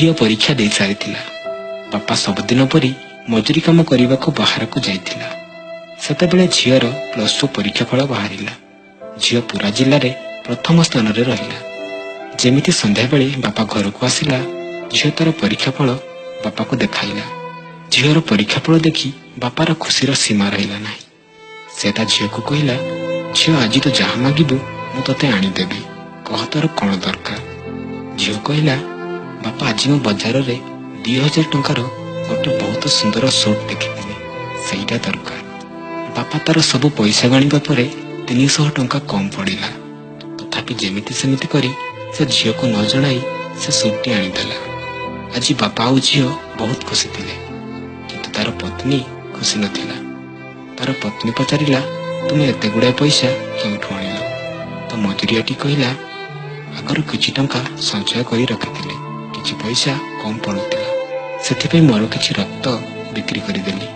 झील परीक्षा दे सारी बापा सबुदिन परी मजूरी काम करने को बाहर को जाइथिला। सेतेबेले झीर +2 परीक्षा फल बाहर। झील पूरा जिले में प्रथम स्थान रे रहिला। जेमिति संध्या बेले बापा घर को आसिला, झील तार परीक्षा फल बापा को देखाइला। झीर परीक्षा फल देखी बापार खुशीर सीमा रहिला नाही। से ता झील को कहला, झील आज तो जहाँ मागिबू मु तते आनीदेवी, कह तोर कौन दरकार। झील कहला, बापा आज मु बजार रे 2000 टंकार गोटे बहुत सुंदर सूट देखी, सेटा दरकार। बापा तार सब पैसा गणिबा परे 300 टंका कम पड़िला। तथापि जेमिति सेमिति करी से झील को न जणाई से सूटटी आनीदेला। आज बापा और झील बहुत खुशी थिले, किंतु तार पत्नी खुशी नथिला। तार पत्नी पचारिला, तुमे एते गुड़ाए पैसा केउठु आनिल? तो मजूरियाटी कहला, आगर किछि टंका संचय करी रखिथिले, किछि पैसा कम पड़ुतिला, सेथिपई मोर किछि रक्त बिक्री करी देली।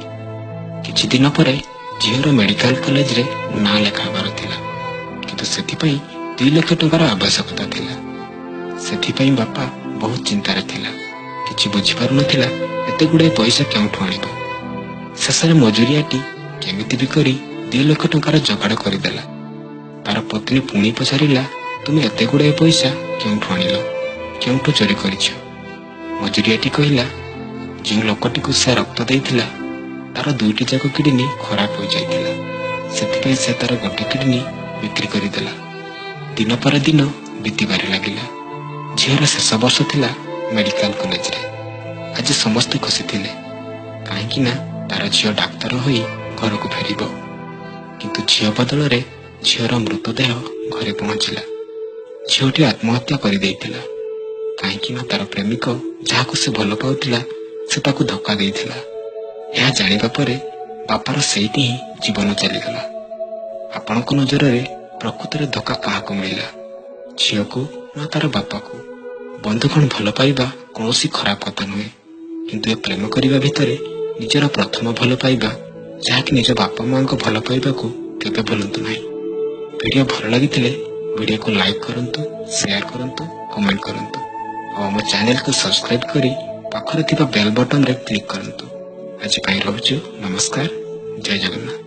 किछि दिन परे झीर मेडिकल कॉलेज रे ना लेखाबार थिला, किंतु सेथिपई 2 लाख टंकार आवश्यकता थिला। सेथिपई बापा बहुत चिंतार थिला, किछि बुझी पारु नथिला एते गुड़ाए पैसा केउठु आनिबो। शेषरे मजूरियाटी केमिति भी करी 2 लाख टंकार जगाड़ करदेला। तार पत्नी पुणी पचारिला, तुमे एते गुड़ाए पैसा केउठु आनिल, केउठु चोरी करिछ? मजूरियाटी कहला, जो लोकटी को से रक्त देइथिला तार 2टी जाक किडनी खराब हो जाइथिला, सेथिपई से तार गोटे किडनी बिक्री करदेला। दिन पर दिन बीतीबारे लागिला। झीर शेष वर्ष थिला मेडिकल कॉलेज रे। आज समस्ते खुशी थिले, काहेकि ना तार झील डाक्तर होई घर को फेरिबो। किंतु झील बदल रे झीर मृतदेह घरे पहुंचला। झीलटी आत्महत्या कर देइथिला, काहेकि ना तार प्रेमिक जाहाको से भल पाउथिला से ताकू धक्का देइथिला। यह जानिबा परे बापार सेठी ही जीवन चलीगला। आपणको नजर रे प्रकृति रे धक्का काहाको मिलिला? झील को ना तार बापा को? बंधुगण भल पाइबा कौनसी खराब कथा नुहे, किंतु ए प्रेम करिबा भितरे निजर प्रथम भल पाइबा जहाँकि निज बापा माँ को भल पाइबा को केबे भूलंतु नहीं। वीडियो भल लगिथिले वीडियो को लाइक करंतु, शेयर करंतु, कमेंट करंतु और हम चैनल को सब्सक्राइब करी पाखरे थिबा बेल बटन रे क्लिक करंतु। आज पाई रहूछु, नमस्कार, जय जगन्नाथ।